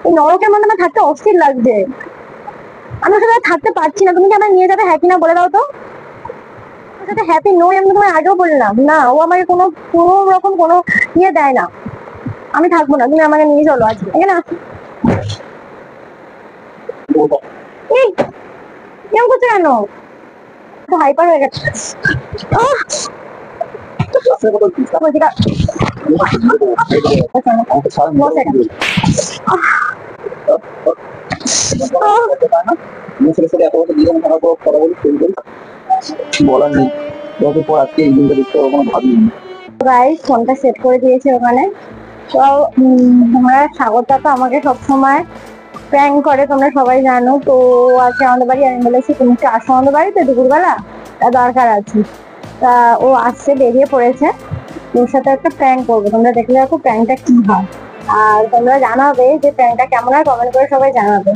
এই নরকের মধ্যে আমার থাকতে অস্থির লাগছে। আমি ওর সাথে থাকতে পারছি না। তুমি কি আমায় নিয়ে যাবে, হ্যাঁ কিনা বলে দাও তো। ওর সাথে হ্যাপি নই, আমি তোমায় আগেও বললাম না। ও আমাকে কোনো কোনো রকম কোনো ইয়ে দেয় না। আমি থাকবো না, তুমি আমাকে নিয়ে চলো আজকে এখানে। এই এরকম করছো কেন? হাইপার হয়ে গেছে। বলার নেই, পর আজকে এই দিনটা দেখতে কোনো ভাবিনি। গাইস ফোনটা সেট করে দিয়েছে ওখানে। তো তোমরা স্বাগতা তো আমাকে সবসময় প্র্যাঙ্ক করে, তোমরা সবাই জানো। তো আজকে আমাদের বাড়ি, আমি বলেছি তুমি একটু আসো আমাদের বাড়িতে দুপুরবেলা, তা দরকার আছে। তা ও আসছে, বেরিয়ে পড়েছে। ওর সাথে একটা প্র্যাঙ্ক করবো, তোমরা দেখলে দেখো প্র্যাঙ্কটা কি হয়। আর তোমরা জানাবে যে প্র্যাঙ্কটা কেমন হয়, কমেন্ট করে সবাই জানাবে।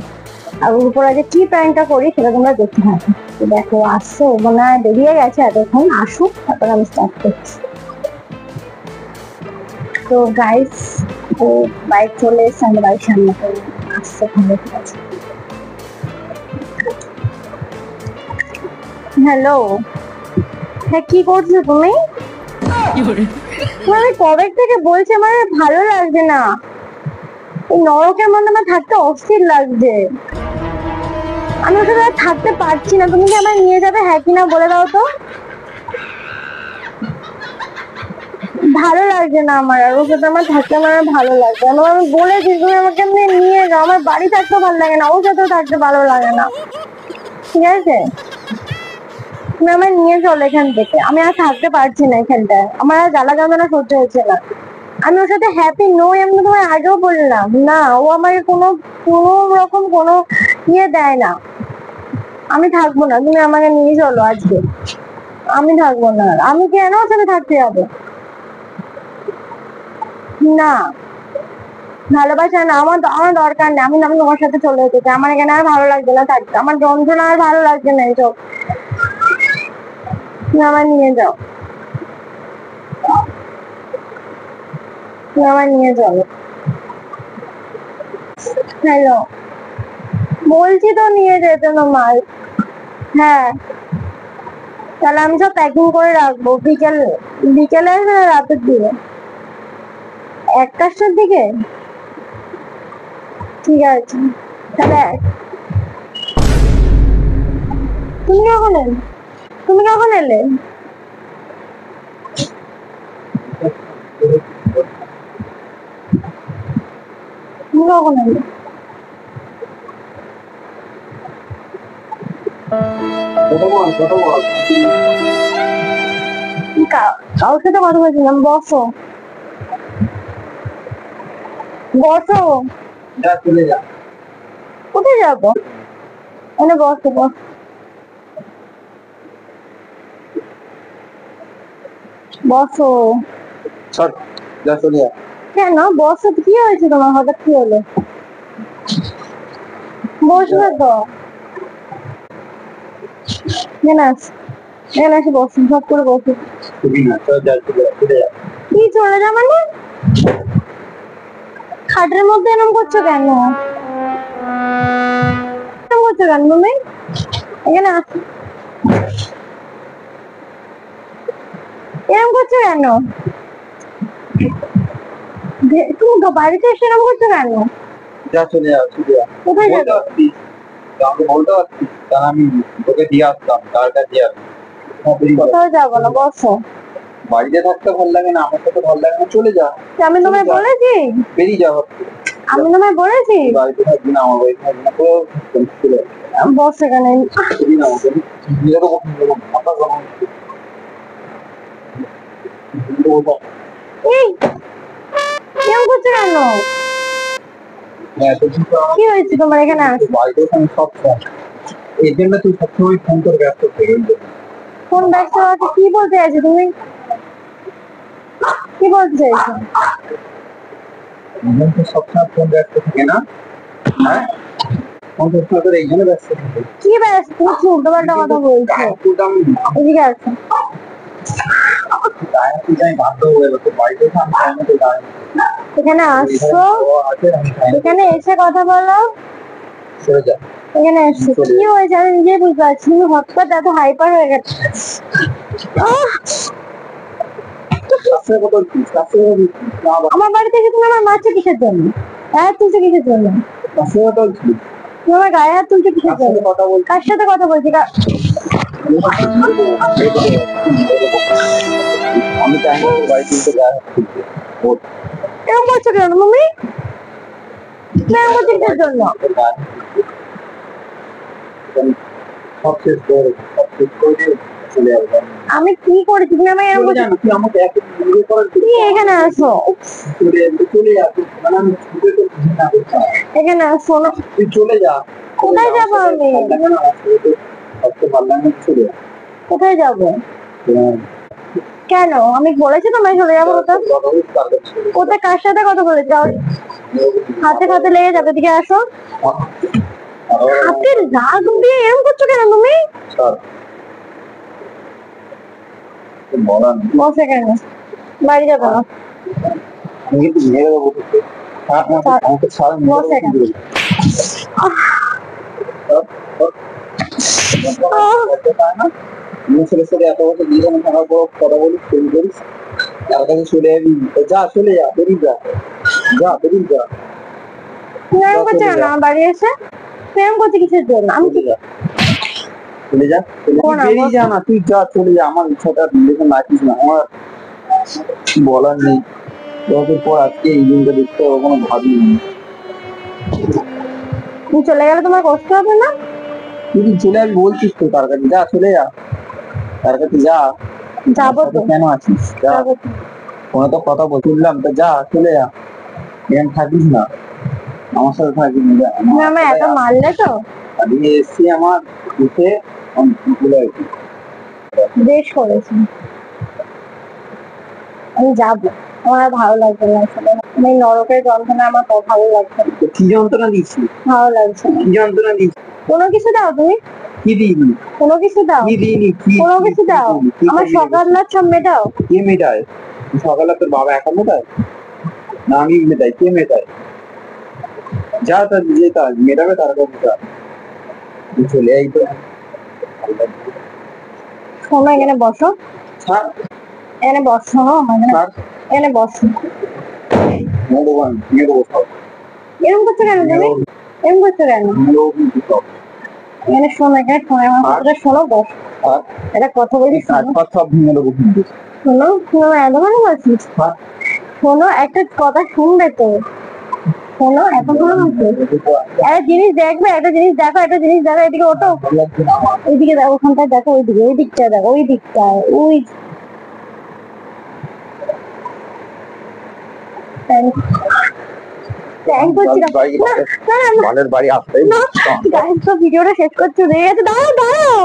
আর ওর উপর আগে কি প্র্যাঙ্কটা করি সেটা তোমরা দেখতে থাকো। তো দেখো আসছে, ও মনে হয় বেরিয়ে গেছে এতক্ষণ, আসুক তারপর আমি স্টার্ট করছি। তো গাইস ও বাইক চলে এসছে আমাদের বাড়ির সামনে, তো আসছে, ভালো ঠিক আছে। হ্যালো, হ্যাঁ কি করছো তুমি? আমি কবে থেকে বলছি আমার ভালো লাগছে না। এই নরকের মধ্যে আমার থাকতে অস্থির লাগছে। আমি ওর সাথে থাকতে পারছি না। তুমি কি আমায় নিয়ে যাবে, হ্যাঁ কিনা বলে দাও তো। ভালো লাগছে না আমার, আর ওর সাথে আমার থাকতে আমার ভালো লাগছে। আমি বলেছি তুমি আমাকে এমনি নিয়ে যাও, আমার বাড়ি থাকতে ভালো লাগে না, ওর সাথেও থাকতে ভালো লাগে না, ঠিক আছে? তুমি আমায় নিয়ে চলো এখান থেকে, আমি আর থাকতে পারছি না এখানটায়, আমার আর জ্বালা যন্ত্রণা সহ্য হচ্ছে না। আমি ওর সাথে হ্যাপি নই, আমি তোমায় আগেও বললাম না। ও আমাকে কোনো কোনো রকম কোনো ইয়ে দেয় না। আমি থাকবো না, তুমি আমাকে নিয়ে চলো আজকে। আমি থাকবো না, আমি কেন ওর সাথে থাকতে যাবো? না, ভালোবাসা না, আমার আমার দরকার নেই। আমি আমি তোমার সাথে চলে যেতে চাই, আমার এখানে আর ভালো লাগছে না থাকতে, আমার যন্ত্রণা আর ভালো লাগছে না এইসব। তুমি আমায় নিয়ে যাও, তুমি আমায় নিয়ে চলো। হ্যালো, বলছি তো নিয়ে যেতে তোমার। হ্যাঁ, তাহলে আমি সব প্যাকিং করে রাখবো। বিকেলে না রাতের দিকে? 1টার দিকে? ঠিক আছে তাহলে। তুমি কখন এলে? তুমি কখন এলে? তুমি কখন এলে? কারোর সাথে কথা বলছিলাম, বসো বসো। চলে যা। কোথায় যাবো? মানে বসো বসো। বসো। সর, যা চলে যা। কেন বসো, কি হয়েছে তোমার, হঠাৎ কি হলো? বসবে তো, এখানে এসে বসো, সব করে বসো। কি চলে যা মানে? খাটের মধ্যে এরকম করছো কেন? এরকম করছো কেন তুমি? এখানে আসো, এরকম করছো কেন? তুমি বাড়িতে এসে এরকম করছো কেন? যা চলে যা, চলে যা। কোথায় যাবে? আমাকে বলতে পারছিস, তাহলে আমি তোকে দিয়ে আসতাম, তার কাছে দিয়ে আসতাম। কোথাও যাবো না, বসো। বাড়িতে থাকতে ভালো লাগে না, আমার সাথে ভালো লাগে না, চলে যা। আমি তোমায় বলেছি? বেরিয়ে যা ভাবছি। আমি তোমায় বলেছি বাড়িতে থাকবি না, আমার বাড়িতে থাকবি না, তো চলে যা। বস এখানে। না আমাকে নিজে তো মাথা গরম। এই এরকম করছো কেন? কি হয়েছে তোমার, এখানে আসো। বাড়িতে আমি সব এই জন্য তুই সবসময় ফোন করে ব্যস্ত থেকে। ফোন ব্যস্ত আছে? কি বলতে চাইছো তুমি, কি বলতে চাইছো? সবসময় ফোন ব্যস্ত থাকে না, হ্যাঁ? ফোন সবসময় তোর এইখানে ব্যস্ত থাকে। কি ব্যস্ত? তুমি কি উল্টো পাল্টা কথা বলছো? এদিকে আসো। গায়ে তুই যাই বাধ্য হয়ে গেল, তোর বাড়িতে এসে আমি টাইম মতো দাঁড়াই। এখানে আসছো, আছে আমি টাইম এখানে এসে কথা বলো, সরে যা। এখানে এসছো কি হয়েছে আমি নিজেই বুঝতে পারছি না, হঠাৎ এত হাইপার হয়ে গেছে। আহ! কাছে কথা বলছিস, কাছে কথা বলছিস না বাবা, আমার বাড়ি থেকে তুমি আমার মারছো কিসের জন্য, হাত তুলছো কিসের জন্য, কাছে কথা বলছিস, তুমি আমার গায়ে হাত তুলছো কিসের কাছে জন্য, কথা বলছিস। কার সাথে কথা বলছি আমি টাইম মতো বাড়ি তুলতে গায়ে হাত তুলতে। ওর এরকম করছো কেন তুমি, এরকম করছো কিসের জন্য? সব শেষ করে, সব শেষ করে দিয়ে চলে যাবো। আমি কি করেছি তুমি আমায় এরকম চলে করছো? যা না, তুই আমাকে এত বিয়ে করার তুমি এখানে আসো, চলে যা, মানে আমি ছুটে তো বুঝি না করছি। এখানে আসো না। তুই চলে যা। কোথায় যাবো আমি? চলে যা। কোথায় যাবো? কেন আমি বলেছি তোমায় চলে যাবো কোথাও? কোথায় কার সাথে কথা বলেছি? হাতে হাতে লেগে যাবে, দিকে আসো। হাতে রাগ দিয়ে এরকম করছো কেন তুমি? বসে কেন, বাড়ি যাবো না। বসে কেন? ছেলে ছেলে এত বছর জীবন থাকার পর কথা বলিস, ফোন করিস, তার কাছে চলে যাবি, যা চলে যা, বেরিয়ে যা, যা বেরিয়ে যা। তুমি এরকম করছো কেন আমার বাড়ি এসে? তুমি এরকম করছো কিসের জন্য? আমি চলে যা, চলে যা, কোন বেরিয়ে যা না, তুই যা চলে যা, আমার ইচ্ছাটা দেখে রাখিস না, আমার বলার নেই। দশের পর আজকে এই দিনটা দেখতে হবে কোনো ভাবিনি। তুমি চলে গেলে তোমার কষ্ট হবে না? তুই চলে যাবি বলছিস তো, তার কাছে যা, চলে যা, তার কাছে যা। যাবো তো, কেন আছিস? যা, যাবো তো। ফোনে তো কথা বলছিলাম, তো যা চলে যা, এখানে থাকিস না, আমার সাথে থাকিস না, যা। তুমি আমায় এত মারলে তো, আজকে এসছি আমার উঠে চলে গেছি। বেশ করেছি। আমি যাবো, আমার আর ভালো লাগছে না আসলে, আমি নরকের যন্ত্রণা আমার ভালো লাগছে না, তো কি যন্ত্রণা দিচ্ছি, ভালো লাগছে না। কি যন্ত্রণা দিচ্ছি, কোনো কিছু দাও তুমি, কি দিইনি, কোনো কিছু দাও, কি দিইনি, কোনো কিছু দাও, আমার সকাল রাত সব মেটাও। কে মেটায়? সকালে তোর বাবা একা মেটায় না আমি মেটাই? কে মেটায়? যা তার যে তার মেটাবে, তার কাছে যা, চলে এই তো। শোনো এখানে বসো, ছাড়, এখানে বসো, আমার এখানে, ছাড়, এখানে বসো। ভগবান নিয়ে দেবো সব, এরকম করছো কেন তুমি, এরকম করছো কেন? এখানে শোনো, এখানে শোনো, আমার কথাটা শোনো, বস। আর এটা কথা বলি, কাজ শোনো, ফাজ সব ভেঙে দেবো কিন্তু। শোনো, তুমি আমার এত ভালো বলছিস। ছাড়, শোনো, একটা কথা শুনবে তো, শোনো, এত ভালো বলছিস। একটা জিনিস দেখবে, একটা জিনিস দেখো, একটা জিনিস দেখো, এদিকে ওঠো, ওইদিকে দেখো, ওখানটায় দেখো, ওইদিকে, ওই দিকটায় দেখো, ওই দিকটায়, ওই প্র্যাঙ্ক করছি না, না, না, না, বালের বাড়ি আসতেই না, গাইস তো ভিডিওটা শেষ করছো, হয়ে গেছে, দাঁড়াও দাঁড়াও।